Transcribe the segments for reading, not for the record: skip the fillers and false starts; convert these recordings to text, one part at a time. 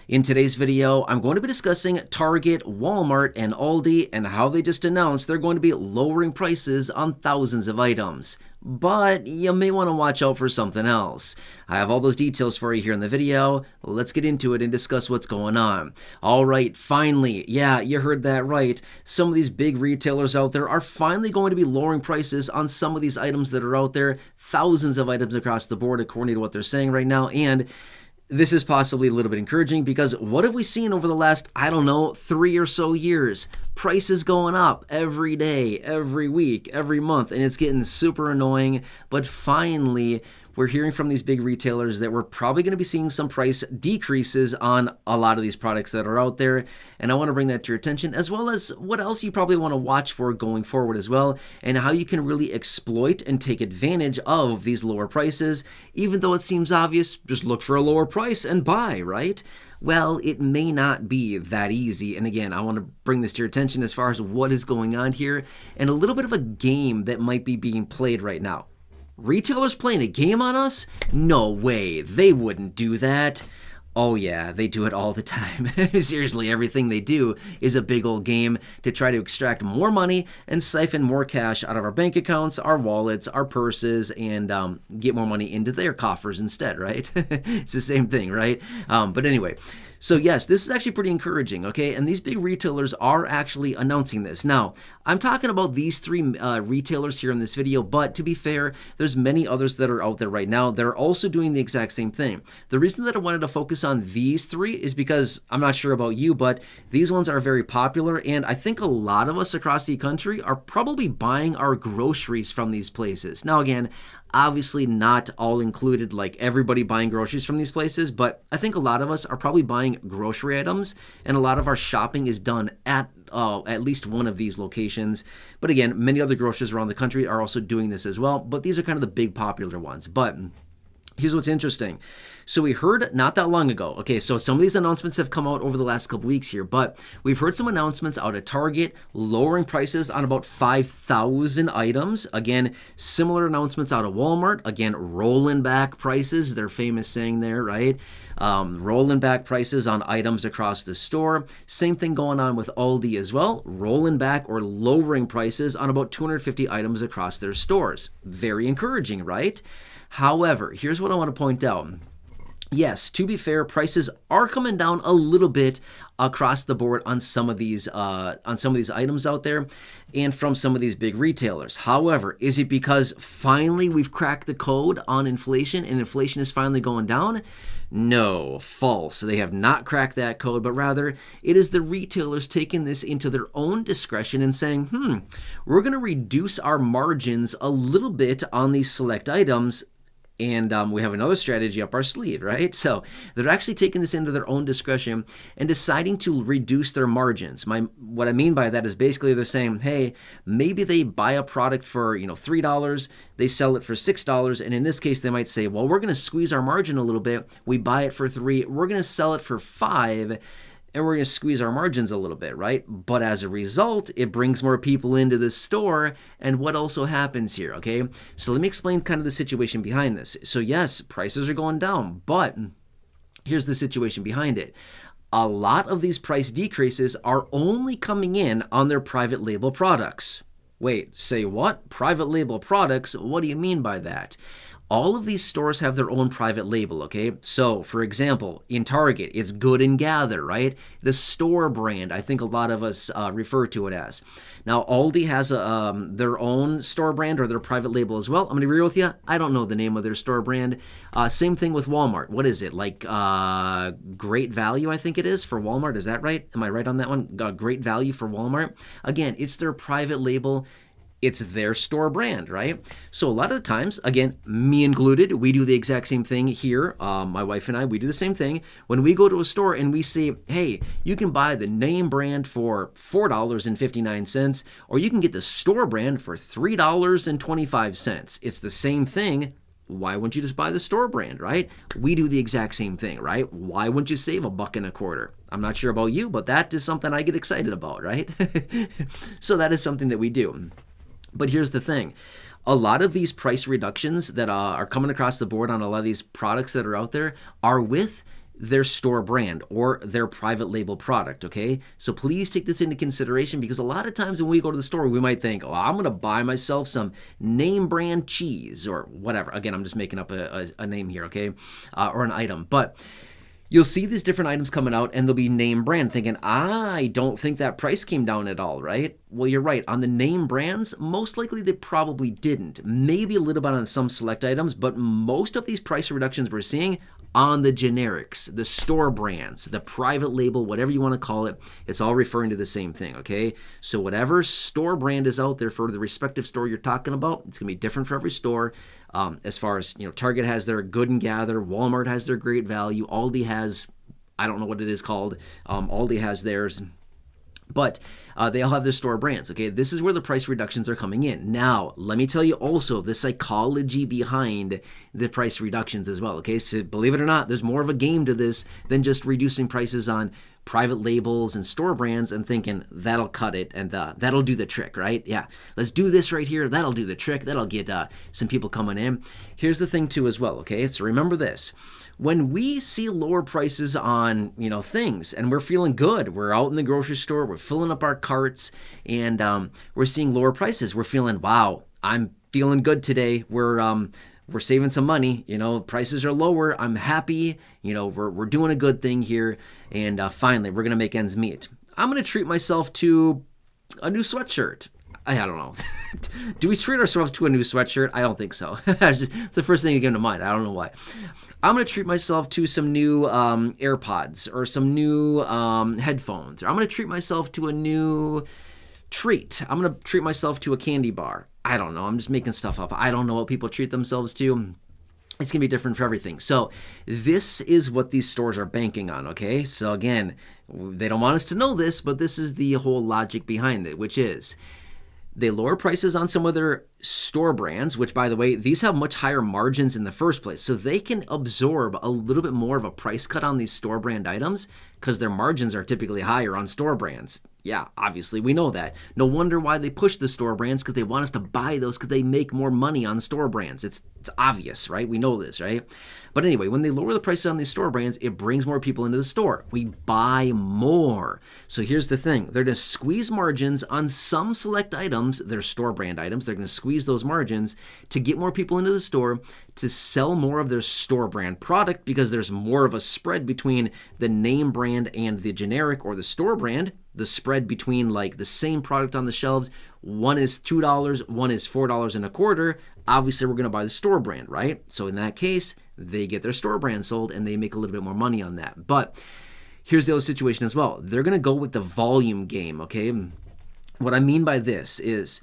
In today's video, I'm going to be discussing Target, Walmart, and Aldi and how they just announced they're going to be lowering prices on thousands of items. But you may want to watch out for something else. I have all those details for you here in the video. Let's get into it and discuss what's going on. Alright, finally, yeah, you heard that right. Some of these big retailers out there are finally going to be lowering prices on some of these items that are out there. Thousands of items across the board according to what they're saying right now, and this is possibly a little bit encouraging because what have we seen over the last, 3 or so years? Prices going up every day, every week, every month, and it's getting super annoying. But finally, we're hearing from these big retailers that we're probably going to be seeing some price decreases on a lot of these products that are out there. And I want to bring that to your attention, as well as what else you probably want to watch for going forward as well, and how you can really exploit and take advantage of these lower prices. Even though it seems obvious, just look for a lower price and buy, right? Well, it may not be that easy. And again, I want to bring this to your attention as far as what is going on here and a little bit of a game that might be being played right now. Retailers playing a game on us? No way, they wouldn't do that. Oh yeah, they do it all the time. Seriously, everything they do is a big old game to try to extract more money and siphon more cash out of our bank accounts, our wallets, our purses, and get more money into their coffers instead, right? It's the same thing, right? But anyway, so yes, this is actually pretty encouraging, okay? And these big retailers are actually announcing this. Now, I'm talking about these three retailers here in this video, but to be fair, there's many others that are out there right now that are also doing the exact same thing. The reason that I wanted to focus on these three is because I'm not sure about you, but these ones are very popular, and I think a lot of us across the country are probably buying our groceries from these places. Now again, obviously not all included, like everybody buying groceries from these places, but I think a lot of us are probably buying grocery items, and a lot of our shopping is done at least one of these locations. But again, many other grocers around the country are also doing this as well, but these are kind of the big popular ones. But here's what's interesting. So we heard not that long ago, okay, so some of these announcements have come out over the last couple weeks here, but we've heard some announcements out at Target lowering prices on about 5,000 items. Again, similar announcements out of Walmart. Again, rolling back prices, their famous saying there, right? Rolling back prices on items across the store. Same thing going on with Aldi as well, rolling back or lowering prices on about 250 items across their stores. Very encouraging, right? However, here's what I want to point out. Yes, to be fair, prices are coming down a little bit across the board on some of these items out there and from some of these big retailers. However, is it because finally we've cracked the code on inflation and inflation is finally going down? No, false. They have not cracked that code, but rather it is the retailers taking this into their own discretion and saying, we're going to reduce our margins a little bit on these select items. And we have another strategy up our sleeve, right? So they're actually taking this into their own discretion and deciding to reduce their margins. What I mean by that is basically they're saying, hey, maybe they buy a product for $3, they sell it for $6, and in this case they might say, well, we're going to squeeze our margin a little bit. We buy it for $3, we're going to sell it for $5. And we're going to squeeze our margins a little bit, right? But as a result, it brings more people into the store. And what also happens here, okay? So let me explain kind of the situation behind this. So yes, prices are going down, but here's the situation behind it. A lot of these price decreases are only coming in on their private label products. Wait, say what? Private label products? What do you mean by that? All of these stores have their own private label, okay? So, for example, in Target, it's Good and Gather, right? The store brand, I think a lot of us refer to it as. Now, Aldi has their own store brand or their private label as well. I'm going to be real with you. I don't know the name of their store brand. Same thing with Walmart. What is it? Like Great Value, I think it is, for Walmart. Is that right? Am I right on that one? Great Value for Walmart. Again, it's their private label. It's their store brand, right? So a lot of the times, again, me included, we do the exact same thing here. My wife and I, we do the same thing. When we go to a store and we say, hey, you can buy the name brand for $4.59, or you can get the store brand for $3.25. It's the same thing. Why wouldn't you just buy the store brand, right? We do the exact same thing, right? Why wouldn't you save $1.25? I'm not sure about you, but that is something I get excited about, right? So that is something that we do. But here's the thing. A lot of these price reductions that are coming across the board on a lot of these products that are out there are with their store brand or their private label product, okay? So please take this into consideration, because a lot of times when we go to the store, we might think, oh, I'm going to buy myself some name brand cheese or whatever. Again, I'm just making up a name here, okay? Or an item. But you'll see these different items coming out and they'll be name brand, thinking, I don't think that price came down at all, right? Well, you're right. On the name brands, most likely they probably didn't. Maybe a little bit on some select items, but most of these price reductions we're seeing on the generics, the store brands, the private label, whatever you want to call it, it's all referring to the same thing, okay? So whatever store brand is out there for the respective store you're talking about, it's going to be different for every store. As far as, Target has their Good and Gather, Walmart has their Great Value, Aldi has, I don't know what it is called, Aldi has theirs. But they all have their store brands, okay? This is where the price reductions are coming in. Now, let me tell you also the psychology behind the price reductions as well, okay? So believe it or not, there's more of a game to this than just reducing prices on private labels and store brands and thinking that'll cut it and that'll do the trick, right? Yeah, let's do this right here. That'll do the trick. That'll get some people coming in. Here's the thing too as well, okay? So remember this. When we see lower prices on, things and we're feeling good, we're out in the grocery store, we're filling up our carts, and we're seeing lower prices. We're feeling, wow, I'm feeling good today. We're saving some money. Prices are lower. I'm happy. We're doing a good thing here, and finally, we're gonna make ends meet. I'm gonna treat myself to a new sweatshirt. I don't know. Do we treat ourselves to a new sweatshirt? I don't think so. It's the first thing that came to mind. I don't know why. I'm going to treat myself to some new AirPods or some new headphones. Or I'm going to treat myself to a new treat. I'm going to treat myself to a candy bar. I don't know. I'm just making stuff up. I don't know what people treat themselves to. It's going to be different for everything. So this is what these stores are banking on, okay? So again, they don't want us to know this, but this is the whole logic behind it, which is they lower prices on some of their store brands, which, by the way, these have much higher margins in the first place. So they can absorb a little bit more of a price cut on these store brand items because their margins are typically higher on store brands. Yeah, obviously, we know that. No wonder why they push the store brands, because they want us to buy those because they make more money on store brands. It's obvious, right? We know this, right? But anyway, when they lower the prices on these store brands, it brings more people into the store. We buy more. So here's the thing. They're going to squeeze margins on some select items, their store brand items. They're going to squeeze those margins to get more people into the store, to sell more of their store brand product, because there's more of a spread between the name brand and the generic or the store brand. The spread between like the same product on the shelves, one is $2, one is $4.25. Obviously, we're going to buy the store brand, right? So in that case, they get their store brand sold and they make a little bit more money on that. But here's the other situation as well. They're going to go with the volume game, okay? What I mean by this is,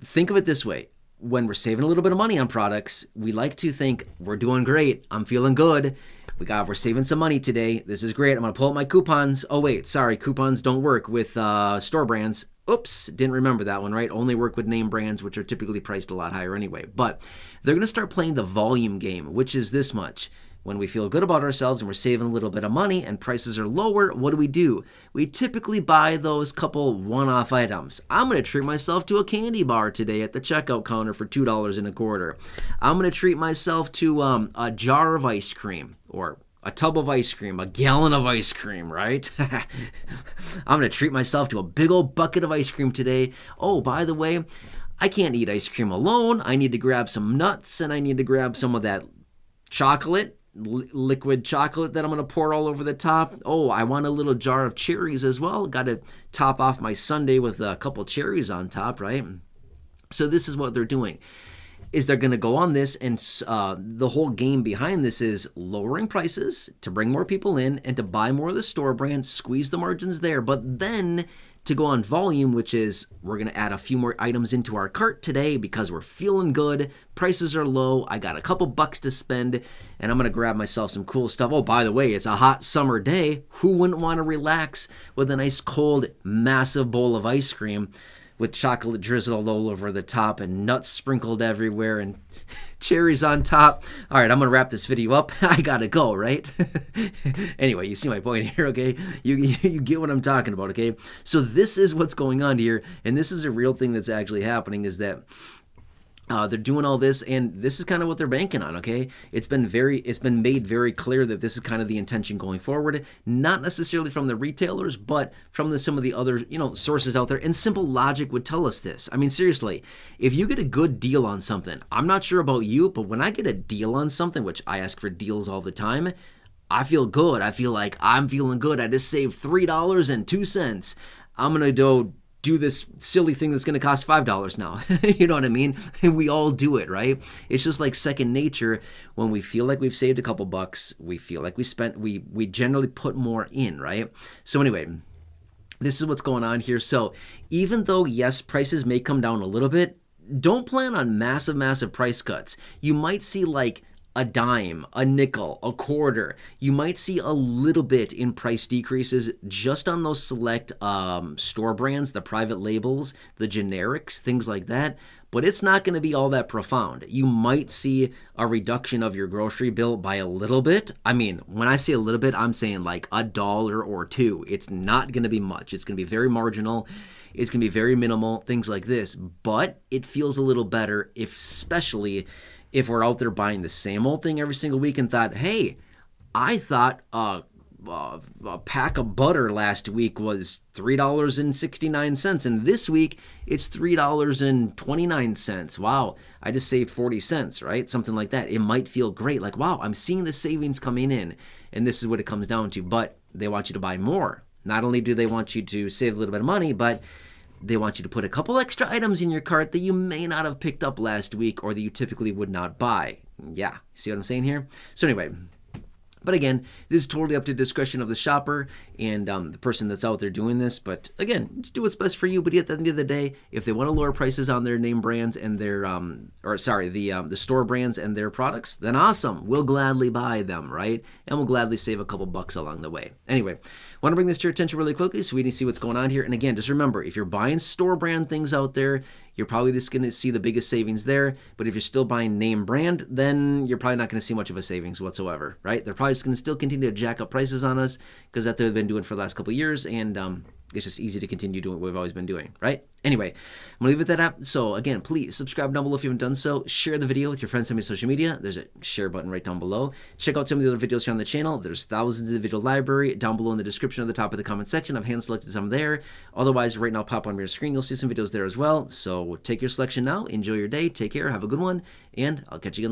think of it this way. When we're saving a little bit of money on products, we like to think we're doing great. I'm feeling good. We're saving some money today. This is great. I'm going to pull up my coupons. Oh, wait, sorry. Coupons don't work with store brands. Oops, didn't remember that one, right? Only work with name brands, which are typically priced a lot higher anyway. But they're going to start playing the volume game, which is this much. When we feel good about ourselves and we're saving a little bit of money and prices are lower, what do? We typically buy those couple one-off items. I'm going to treat myself to a candy bar today at the checkout counter for $2.25. I'm going to treat myself to a jar of ice cream, or a tub of ice cream, a gallon of ice cream, right? I'm going to treat myself to a big old bucket of ice cream today. Oh, by the way, I can't eat ice cream alone. I need to grab some nuts, and I need to grab some of that chocolate, liquid chocolate that I'm going to pour all over the top. Oh, I want a little jar of cherries as well. Got to top off my sundae with a couple cherries on top, right? So this is what they're doing. Is they're going to go on this, and the whole game behind this is lowering prices to bring more people in and to buy more of the store brand, squeeze the margins there, but then to go on volume, which is we're going to add a few more items into our cart today because we're feeling good, prices are low, I got a couple bucks to spend, and I'm going to grab myself some cool stuff. Oh, by the way, it's a hot summer day. Who wouldn't want to relax with a nice cold, massive bowl of ice cream with chocolate drizzled all over the top and nuts sprinkled everywhere and cherries on top? All right, I'm going to wrap this video up. I got to go, right? Anyway, you see my point here, okay? You get what I'm talking about, okay? So this is what's going on here, and this is a real thing that's actually happening, is that They're doing all this, and this is kind of what they're banking on. Okay, it's been made very clear that this is kind of the intention going forward. Not necessarily from the retailers, but from some of the other sources out there. And simple logic would tell us this. I mean, seriously, if you get a good deal on something, I'm not sure about you, but when I get a deal on something, which I ask for deals all the time, I feel good. I feel like I'm feeling good. I just saved $3.02. I'm gonna go do this silly thing that's going to cost $5 now. You know what I mean? And we all do it, right? It's just like second nature. When we feel like we've saved a couple bucks, we feel like we generally put more in, right? So anyway, this is what's going on here. So even though, yes, prices may come down a little bit, don't plan on massive price cuts. You might see like a dime, a nickel, a quarter. You might see a little bit in price decreases just on those select store brands, the private labels, the generics, things like that. But it's not going to be all that profound. You might see a reduction of your grocery bill by a little bit. I mean, when I say a little bit, I'm saying like $1 or $2. It's not going to be much. It's going to be very marginal. It's going to be very minimal, things like this. But it feels a little better, especially if we're out there buying the same old thing every single week and thought, hey, I thought a pack of butter last week was $3.69, and this week it's $3.29. Wow, I just saved 40 cents, right? Something like that. It might feel great, like, wow, I'm seeing the savings coming in, and this is what it comes down to. But they want you to buy more. Not only do they want you to save a little bit of money, but they want you to put a couple extra items in your cart that you may not have picked up last week or that you typically would not buy. Yeah, see what I'm saying here? So anyway, but again, this is totally up to discretion of the shopper and the person that's out there doing this. But again, just do what's best for you. But at the end of the day, if they want to lower prices on their name brands and their, the store brands and their products, then awesome. We'll gladly buy them, right? And we'll gladly save a couple bucks along the way. Anyway, want to bring this to your attention really quickly so we can see what's going on here. And again, just remember, if you're buying store brand things out there, you're probably just going to see the biggest savings there. But if you're still buying name brand, then you're probably not going to see much of a savings whatsoever, right? They're probably just going to still continue to jack up prices on us because that's what they've been doing for the last couple of years. And it's just easy to continue doing what we've always been doing, right? Anyway, I'm going to leave it at that. So again, please subscribe down below if you haven't done so. Share the video with your friends on social media. There's a share button right down below. Check out some of the other videos here on the channel. There's thousands of the video library down below in the description at the top of the comment section. I've hand selected some there. Otherwise, right now, pop on your screen. You'll see some videos there as well. So take your selection now. Enjoy your day. Take care. Have a good one. And I'll catch you again later.